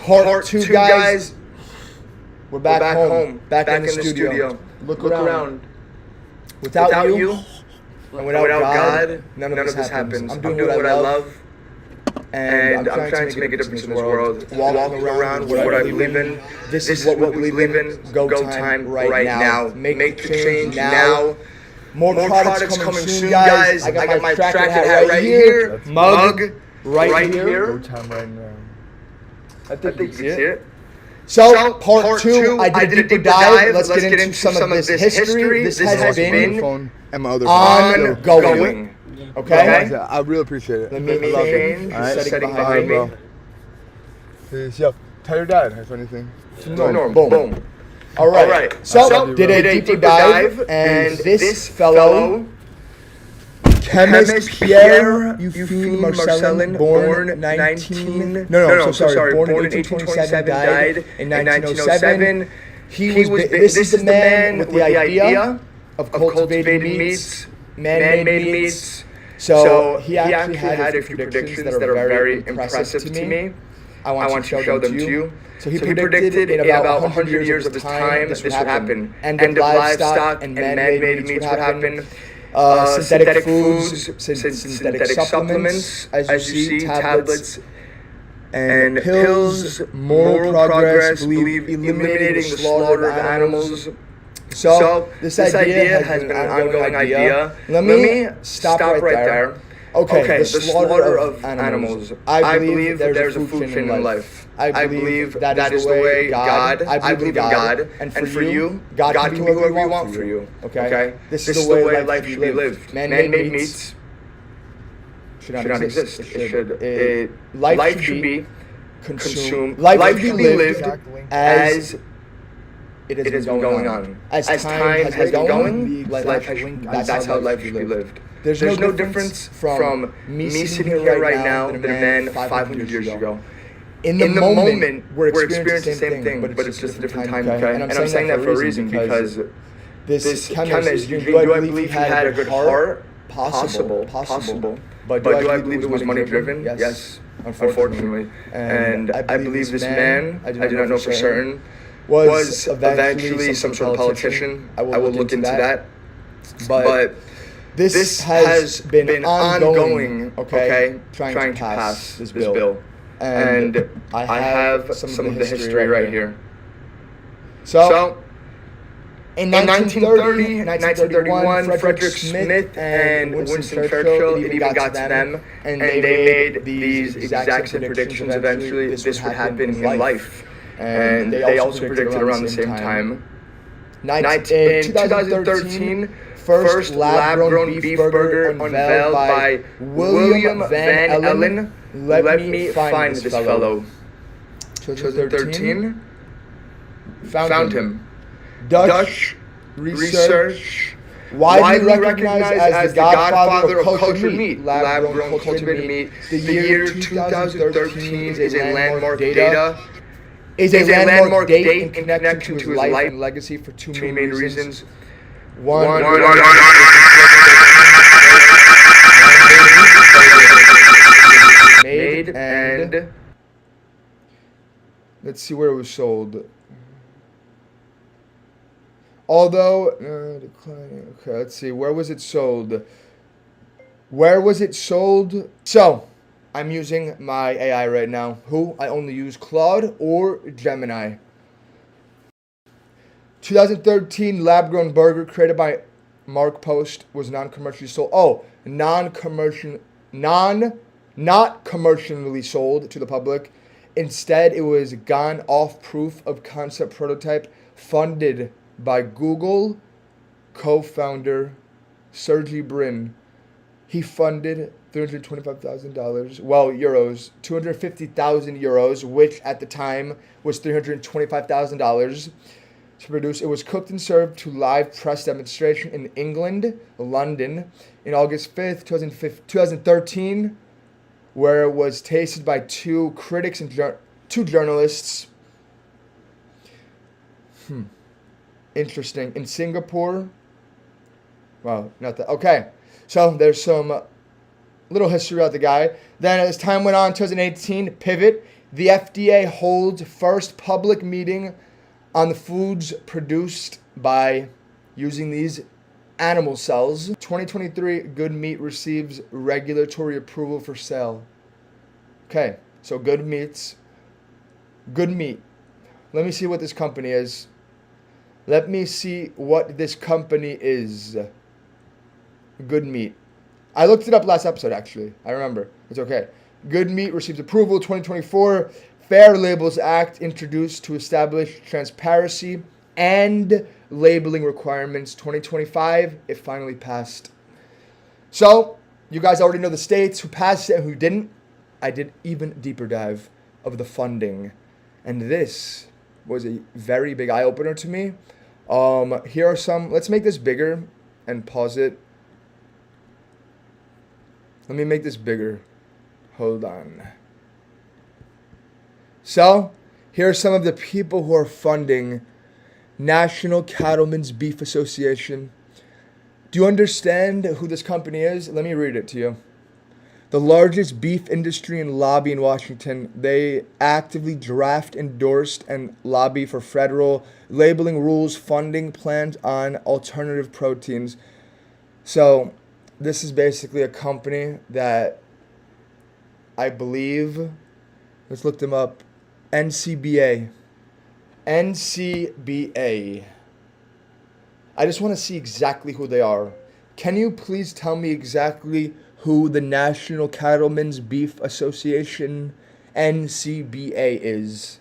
Part two, guys. We're back home. Back in the studio. Look around. Without you and without God, none of this happens. I'm doing what I love. And I'm trying to make a difference in this world. Walking around what I believe in. This is what we believe in. Go time right now. Make the change now. More products coming soon, guys. I got my track hat right here. Mug right here. Go time right now. I think you can see it. So, part two, I did a deeper dive. Let's get into some of this history. This has been ongoing. Okay? I really appreciate it. Let me change. Setting behind me. Peace. Yo, tell your dad if anything. No, boom. All right. So, did a deeper dive, and this fellow, chemist Pierre Eupheme Marcellin, born in 1827, died in 1907. This is the man with the idea of cultivated meats, man-made meats. So he actually had a few predictions that are very impressive to me. I want to show them to you. So he predicted in about 100 years of his time this would happen. End of livestock and man-made meats would happen. Synthetic foods, synthetic supplements, as you see, tablets and pills, moral progress, eliminating the slaughter of animals. So this idea has been an ongoing idea. Let me stop right there. Okay, the slaughter of animals. I believe there's a food chain in life. I believe that is the way God, I believe in God, and for you, God can do whatever you want for you. Okay? This is the way life should be lived. Man-made meats should not exist. Life should be consumed. Life should be lived as it has been going on. As time has been going, that's how life should be lived. There's no difference from me sitting here right now than a man 500 years ago. In the moment, we're experiencing the same thing, but it's just a different time, okay? And I'm saying that for a reason, because this chemist, do I believe he had a good heart? Possible. But do I believe it was money-driven? Yes, unfortunately. And I believe this man, I do not know for certain, was eventually some sort of politician. I will look into that. But this has been ongoing, okay, trying to pass this bill. And I have some of the history right here. So, in 1930, 1931, Frederick Smith and Winston Churchill, it even got to them, and they made these exact same predictions. Eventually, this would happen in life. And they also predicted around the same time. In 2013, first lab-grown beef burger unveiled by William Van Ellen. Let me find this fellow. 2013, found him. Dutch research, widely recognized as the godfather of cultured meat, lab-grown cultivated meat. The year 2013 is a landmark date in connection to his life and legacy for two main reasons. One made, and let's see where it was sold. Although declining. Okay, let's see, where was it sold? So I'm using my AI right now. I only use Claude or Gemini. 2013 lab-grown burger created by Mark Post was non-commercially sold. Not commercially sold to the public. Instead, it was gone off proof of concept prototype funded by Google co-founder Sergey Brin. He funded $325,000, euros, 250,000 euros, which at the time was $325,000 to produce. It was cooked and served to live press demonstration in England, London, in August 5th, 2013, where it was tasted by two critics and two journalists. Interesting. In Singapore. Wow, not that. Okay. So there's some little history about the guy. Then as time went on, 2018, pivot. The FDA holds first public meeting on the foods produced by using these animal cells. 2023, Good Meat receives regulatory approval for sale. Okay, so Good Meat. Let me see what this company is. Good Meat. I looked it up last episode, actually. I remember. It's okay. Good Meat receives approval. 2024 Fair Labels Act introduced to establish transparency and labeling requirements. 2025, it finally passed. So, you guys already know the states who passed it and who didn't. I did even deeper dive of the funding. And this was a very big eye-opener to me. Here are some, let's make this bigger and pause it. Let me make this bigger. Hold on. So, here are some of the people who are funding National Cattlemen's Beef Association. Do you understand who this company is? Let me read it to you. The largest beef industry and lobby in Washington. They actively draft, endorsed, and lobby for federal labeling rules, funding plans on alternative proteins. So, this is basically a company that I believe, let's look them up, NCBA. I just want to see exactly who they are. Can you please tell me exactly who the National Cattlemen's Beef Association, NCBA, is?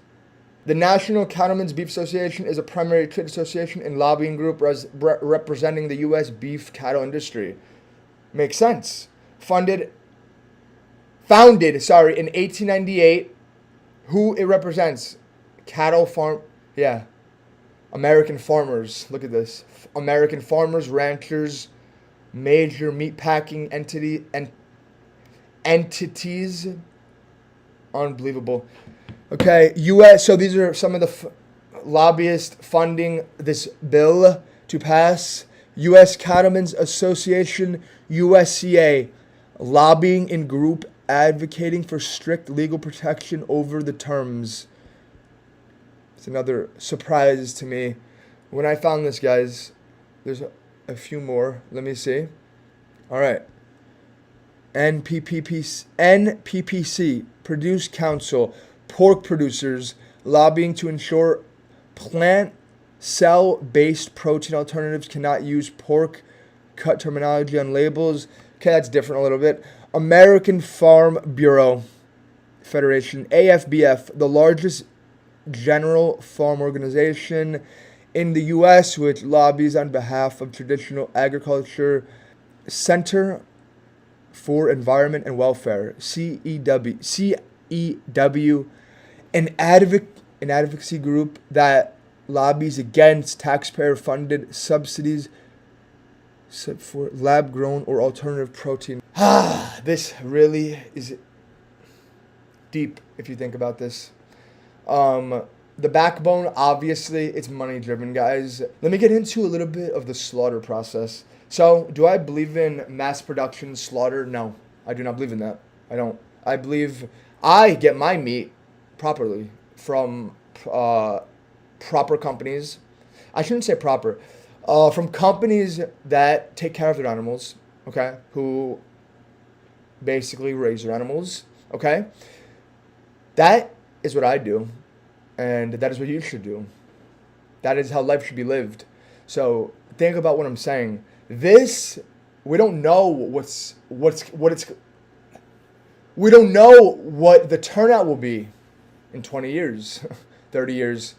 The National Cattlemen's Beef Association is a primary trade association and lobbying group representing the U.S. beef cattle industry. Makes sense. Founded in 1898. Who it represents? American farmers. Look at this. American farmers, ranchers, major meatpacking entities. Unbelievable. Okay, U.S. So these are some of the lobbyists funding this bill to pass. U.S. Cattlemen's Association, USCA, lobbying in group advocating for strict legal protection over the terms. It's another surprise to me. When I found this, guys, there's a few more. Let me see. All right. NPPC, Produce Council, pork producers, lobbying to ensure plant cell-based protein alternatives cannot use pork cut terminology on labels. Okay, that's different a little bit. American Farm Bureau Federation, AFBF, the largest general farm organization in the U.S., which lobbies on behalf of traditional agriculture. Center for Environment and Welfare, CEW, an advocacy group that lobbies against taxpayer-funded subsidies for lab-grown or alternative protein. This really is deep if you think about this. The backbone, obviously, it's money-driven, guys. Let me get into a little bit of the slaughter process. So, do I believe in mass production slaughter? No, I do not believe in that. I don't. I believe I get my meat properly from proper companies. I shouldn't say proper. From companies that take care of their animals, okay, who basically raise their animals, okay? That is what I do, and that is what you should do. That is how life should be lived. So think about what I'm saying. This, we don't know we don't know what the turnout will be in 20 years, 30 years.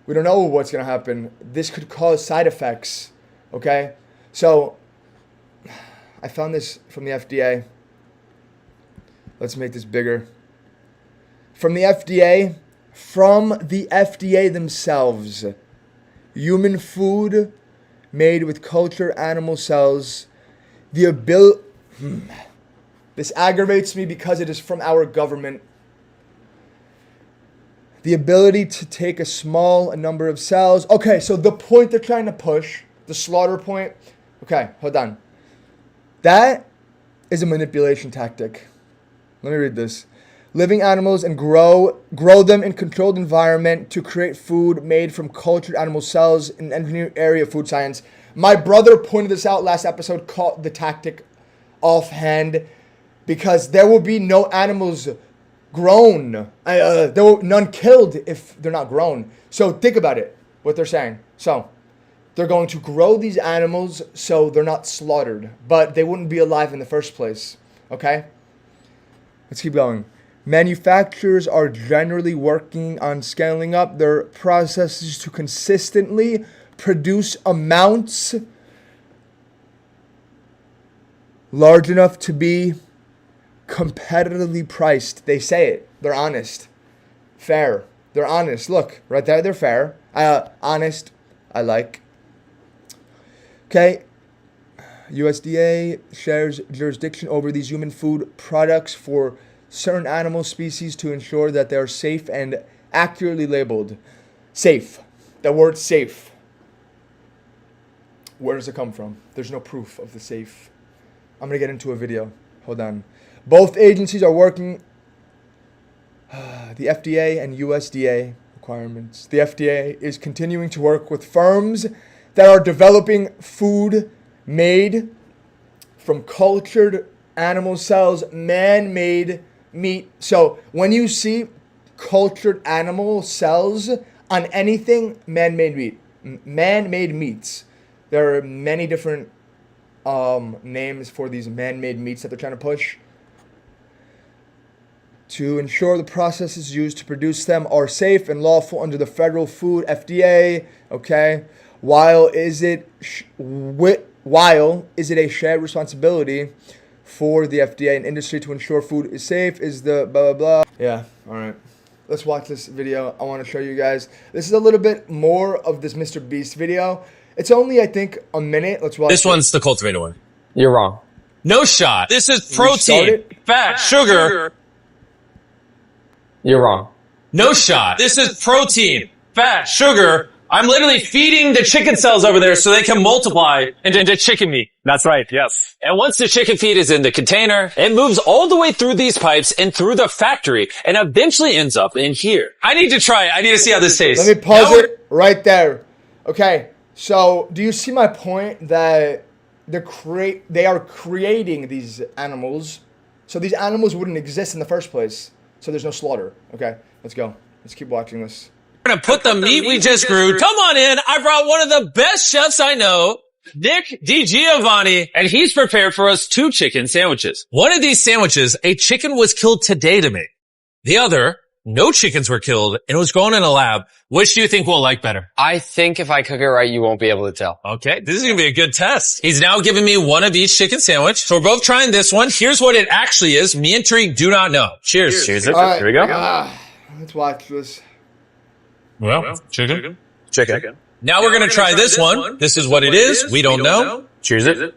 We don't know what's going to happen. This could cause side effects, okay? So I found this from the FDA. Let's make this bigger. From the FDA themselves. Human food made with cultured animal cells. This aggravates me because it is from our government. The ability to take a small number of cells. Okay, so the point they're trying to push, the slaughter point. Okay, hold on. That is a manipulation tactic. Let me read this. living animals and grow them in controlled environment to create food made from cultured animal cells in the engineering area of food science. My brother pointed this out last episode, called the tactic offhand, because there will be no animals grown. There will none killed if they're not grown. So think about it, what they're saying. So they're going to grow these animals so they're not slaughtered, but they wouldn't be alive in the first place. Okay? Let's keep going. Manufacturers are generally working on scaling up their processes to consistently produce amounts large enough to be competitively priced. They say it. They're honest. Fair. They're honest. Look, right there, they're fair. Honest. I like. Okay. USDA shares jurisdiction over these human food products for certain animal species to ensure that they are safe and accurately labeled. Safe. The word safe. Where does it come from? There's no proof of the safe. I'm going to get into a video. Hold on. Both agencies are working the FDA and USDA requirements. The FDA is continuing to work with firms that are developing food made from cultured animal cells, man-made meat. So when you see cultured animal cells on anything, man-made meat, man-made meats, there are many different names for these man-made meats that they're trying to push. To ensure the processes used to produce them are safe and lawful under the federal food FDA. Okay, while is it a shared responsibility for the FDA and industry to ensure food is safe, is the blah, blah, blah. Yeah, all right. Let's watch this video. I want to show you guys. This is a little bit more of this Mr. Beast video. It's only, I think, a minute. Let's watch this. One's the cultivated one. You're wrong. No shot. This is protein, fat, sugar. You're wrong. No shot. This is protein, fat, sugar. I'm literally feeding the chicken cells over there so they can multiply into chicken meat. That's right, yes. And once the chicken feed is in the container, it moves all the way through these pipes and through the factory and eventually ends up in here. I need to try it. I need to see how this tastes. Let me pause it right there. Okay, so do you see my point that they are creating these animals, so these animals wouldn't exist in the first place, so there's no slaughter. Okay, let's go. Let's keep watching this. We're going to put the meat we just grew. Come on in. I brought one of the best chefs I know, Nick DiGiovanni, and he's prepared for us 2 chicken sandwiches. One of these sandwiches, a chicken was killed today to make. The other, no chickens were killed and it was grown in a lab. Which do you think we'll like better? I think if I cook it right, you won't be able to tell. Okay, this is going to be a good test. He's now giving me one of each chicken sandwich. So we're both trying this one. Here's what it actually is. Me and Tariq do not know. Cheers. Cheers. All right, here we go. Let's watch this. Well, chicken. Chicken. Now we're going to try this one. This is what it is. We don't know. Cheers it.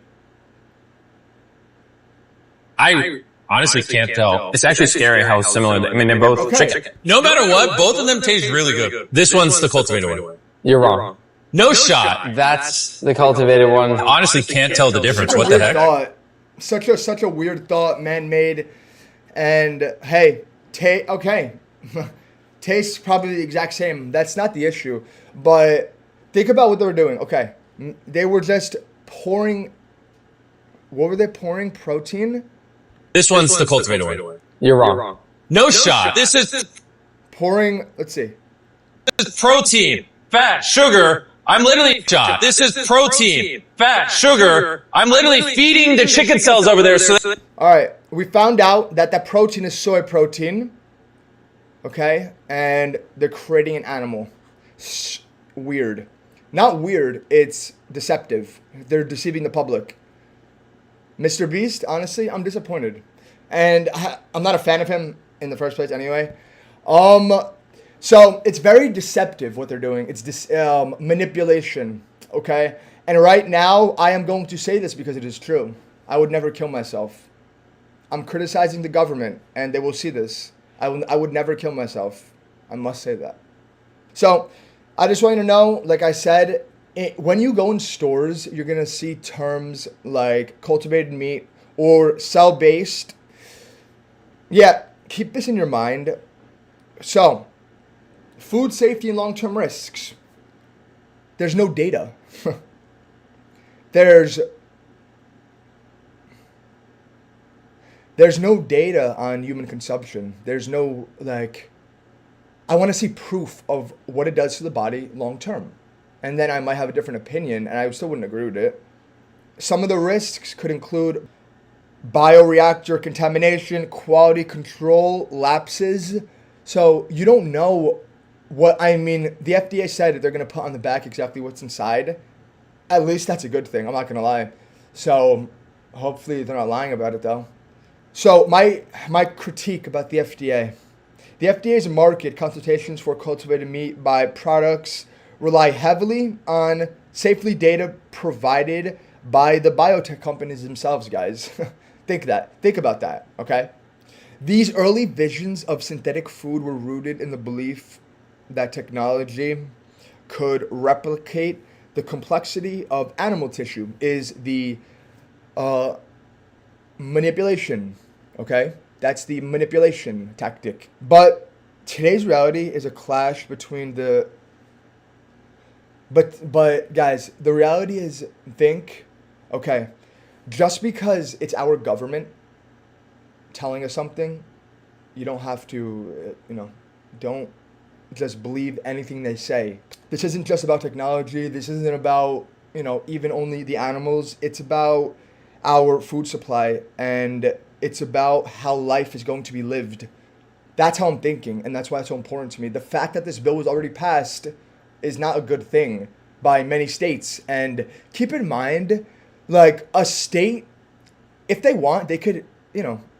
I honestly can't tell. It's actually scary how similar. I mean, they're both chicken. No matter what, both of them taste really good. This one's the cultivated one. You're wrong. No shot. That's the cultivated one. Honestly can't tell the difference. What the heck? Thought. Such a weird thought, man-made. And hey, okay. Tastes probably the exact same. That's not the issue. But think about what they were doing. Okay. They were just pouring. What were they pouring? Protein? This one's the cultivated one. You're wrong. No shot. This is pouring. Let's see. This is protein, fat, sugar. I'm literally shot. This is protein, fat, sugar. I'm literally feeding the chicken cells over there. All right. We found out that that protein is soy protein. Okay, and they're creating an animal. Weird. Not weird, it's deceptive. They're deceiving the public. Mr. Beast, honestly, I'm disappointed. And I'm not a fan of him in the first place anyway. So it's very deceptive what they're doing. It's manipulation, okay? And right now, I am going to say this because it is true. I would never kill myself. I'm criticizing the government, and they will see this. I would never kill myself. I must say that. So, I just want you to know, like I said, when you go in stores, you're going to see terms like cultivated meat or cell-based. Yeah, keep this in your mind. So, food safety and long-term risks. There's no data. There's no data on human consumption. There's no, like, I want to see proof of what it does to the body long term. And then I might have a different opinion, and I still wouldn't agree with it. Some of the risks could include bioreactor contamination, quality control lapses. So you don't know what, I mean, the FDA said that they're going to put on the back exactly what's inside. At least that's a good thing. I'm not going to lie. So hopefully they're not lying about it, though. So my critique about the FDA. The FDA's market consultations for cultivated meat by products rely heavily on safely data provided by the biotech companies themselves, guys. Think about that, okay? These early visions of synthetic food were rooted in the belief that technology could replicate the complexity of animal tissue, is the manipulation, okay? That's the manipulation tactic. But today's reality is a clash between the... But guys, the reality is, okay, just because it's our government telling us something, you don't have to, don't just believe anything they say. This isn't just about technology. This isn't about, even only the animals. It's about our food supply, and it's about how life is going to be lived. That's how I'm thinking, and that's why it's so important to me. The fact that this bill was already passed is not a good thing by many states. And keep in mind, like, a state, if they want, they could,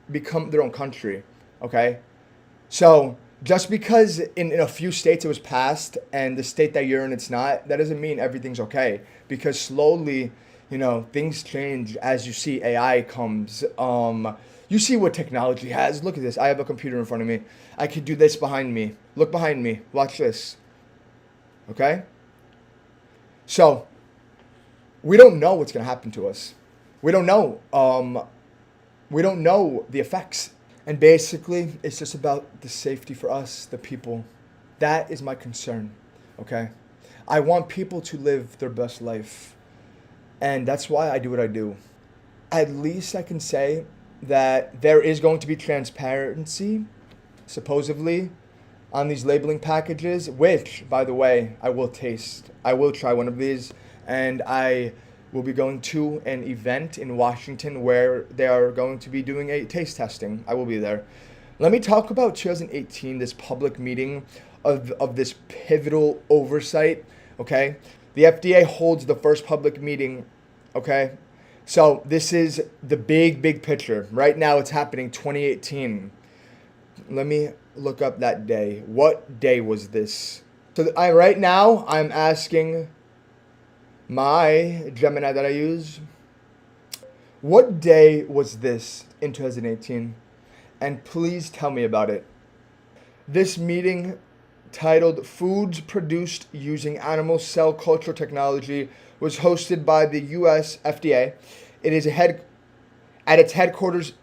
become their own country, okay? So just because in a few states it was passed and the state that you're in it's not, that doesn't mean everything's okay. Because slowly, things change as you see AI comes. You see what technology has. Look at this. I have a computer in front of me. I could do this behind me. Look behind me. Watch this. Okay? So, we don't know what's going to happen to us. We don't know. We don't know the effects. And basically, it's just about the safety for us, the people. That is my concern. Okay? I want people to live their best life. And that's why I do what I do. At least I can say that there is going to be transparency, supposedly, on these labeling packages, which, by the way, I will taste. I will try one of these, and I will be going to an event in Washington where they are going to be doing a taste testing. I will be there. Let me talk about 2018, this public meeting of this pivotal oversight, okay? The FDA holds the first public meeting, okay? So this is the big picture. Right now it's happening 2018. Let me look up that day. What day was this? So right now I'm asking my Gemini that I use, what day was this in 2018? And please tell me about it. This meeting, titled Foods Produced Using Animal Cell Culture Technology, was hosted by the U.S. FDA. It is at its headquarters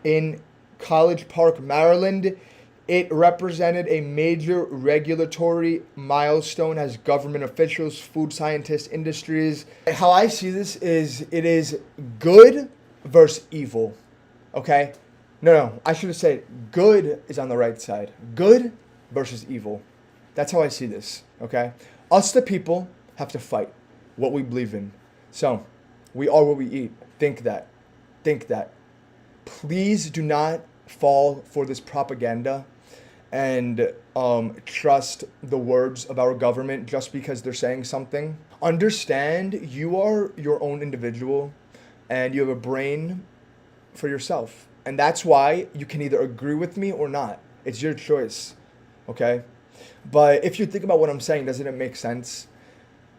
in College Park, Maryland. It represented a major regulatory milestone as government officials, food scientists, industries. How I see this is it is good versus evil, okay? No, I should have said good is on the right side. Good versus evil. That's how I see this, okay? Us, the people, have to fight what we believe in. So, we are what we eat. Think that. Please do not fall for this propaganda and trust the words of our government just because they're saying something. Understand you are your own individual and you have a brain for yourself. And that's why you can either agree with me or not. It's your choice, okay? But if you think about what I'm saying, doesn't it make sense?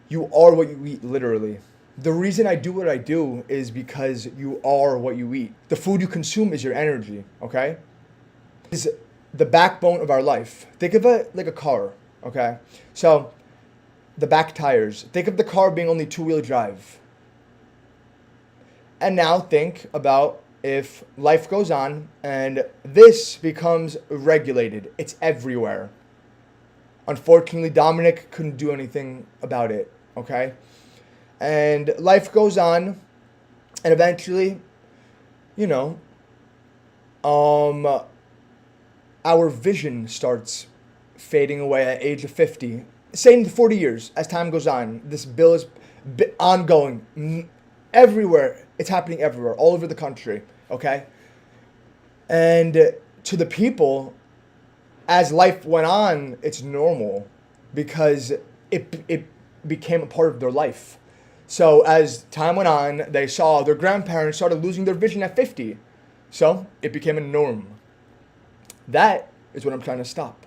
You are what you eat, literally. The reason I do what I do is because you are what you eat. The food you consume is your energy, okay? Is the backbone of our life. Think of it like a car, okay? So, the back tires. Think of the car being only two-wheel drive. And now think about if life goes on and this becomes regulated, it's everywhere. Unfortunately, Dominic couldn't do anything about it, okay? And life goes on, and eventually, you know, our vision starts fading away at age of 50. Same 40 years as time goes on. This bill is ongoing everywhere. It's happening everywhere, all over the country, okay? And to the people, as life went on, it's normal because it became a part of their life. So as time went on, they saw their grandparents started losing their vision at 50. So it became a norm. That is what I'm trying to stop,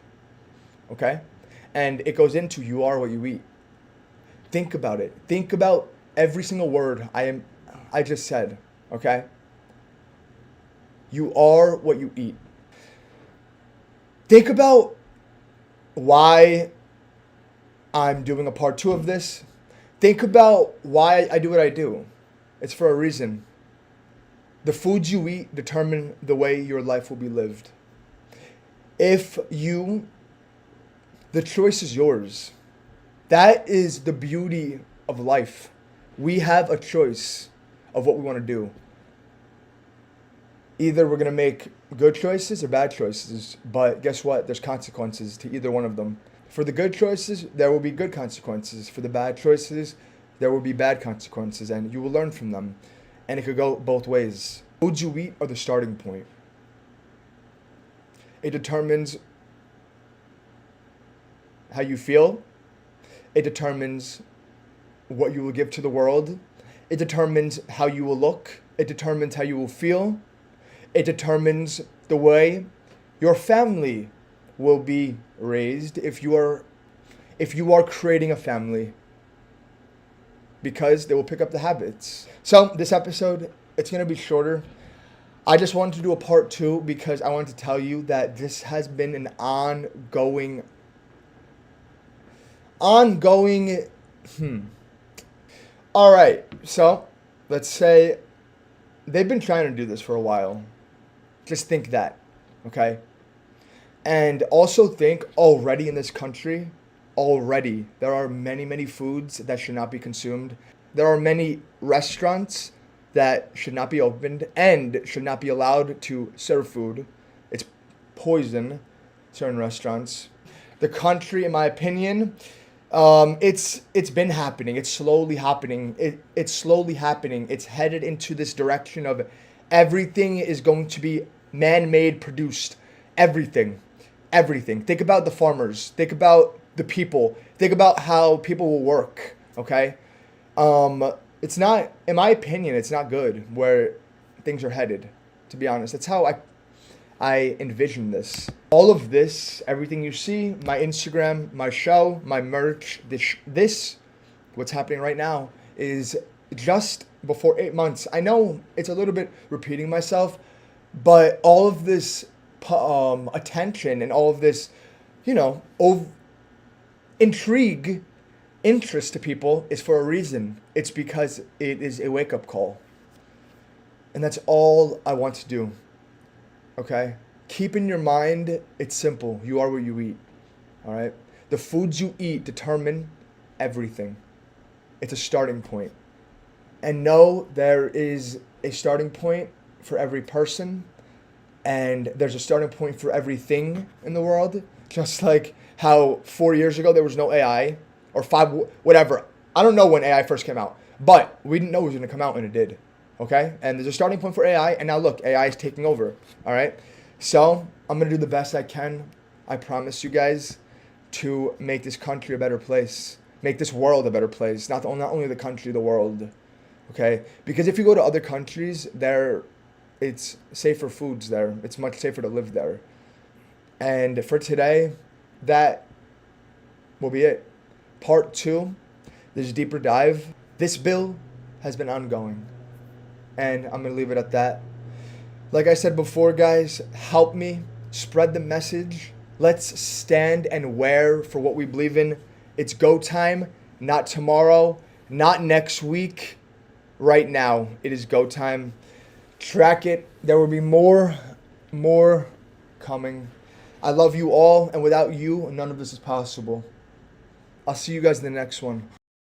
okay? And it goes into you are what you eat. Think about it. Think about every single word I just said, okay? You are what you eat. Think about why I'm doing a part 2 of this. Think about why I do what I do. It's for a reason. The foods you eat determine the way your life will be lived. The choice is yours. That is the beauty of life. We have a choice of what we want to do. Either we're going to make good choices or bad choices, but guess what? There's consequences to either one of them. For the good choices, there will be good consequences. For the bad choices, there will be bad consequences, and you will learn from them. And it could go both ways. Foods you eat are the starting point. It determines how you feel. It determines what you will give to the world. It determines how you will look. It determines how you will feel. It determines the way your family will be raised if you are creating a family, because they will pick up the habits. So this episode, it's going to be shorter. I just wanted to do a part 2 because I wanted to tell you that this has been an ongoing. All right, so let's say they've been trying to do this for a while. Just think that, okay? And also think already in this country, there are many, many foods that should not be consumed. There are many restaurants that should not be opened and should not be allowed to serve food. It's poison, certain restaurants. The country, in my opinion, it's been happening. It's slowly happening. It's slowly happening. It's headed into this direction of everything is going to be man-made, produced. Everything. Think about the farmers. Think about the people. Think about how people will work. Okay? It's not, in my opinion, it's not good where things are headed, to be honest. That's how I envision this. All of this, everything you see, my Instagram, my show, my merch, this what's happening right now is just before 8 months. I know it's a little bit repeating myself, but all of this attention and all of this, interest to people is for a reason. It's because it is a wake-up call. And that's all I want to do. Okay? Keep in your mind, it's simple. You are what you eat. All right? The foods you eat determine everything. It's a starting point. And know there is a starting point for every person, and there's a starting point for everything in the world. Just like how 4 years ago there was no AI, or 5, whatever. I don't know when AI first came out, but we didn't know it was going to come out, and it did. Okay? And there's a starting point for AI, and now look, AI is taking over. All right? So I'm going to do the best I can. I promise you guys, to make this country a better place. Make this world a better place. Not only the country, the world. Okay? Because if you go to other countries, it's safer foods there. It's much safer to live there. And for today, that will be it. Part 2, this deeper dive. This bill has been ongoing. And I'm going to leave it at that. Like I said before, guys, help me spread the message. Let's stand and wear for what we believe in. It's go time, not tomorrow, not next week. Right now, it is go time. Track it. There will be more coming. I love you all, and without you, none of this is possible. I'll see you guys in the next one.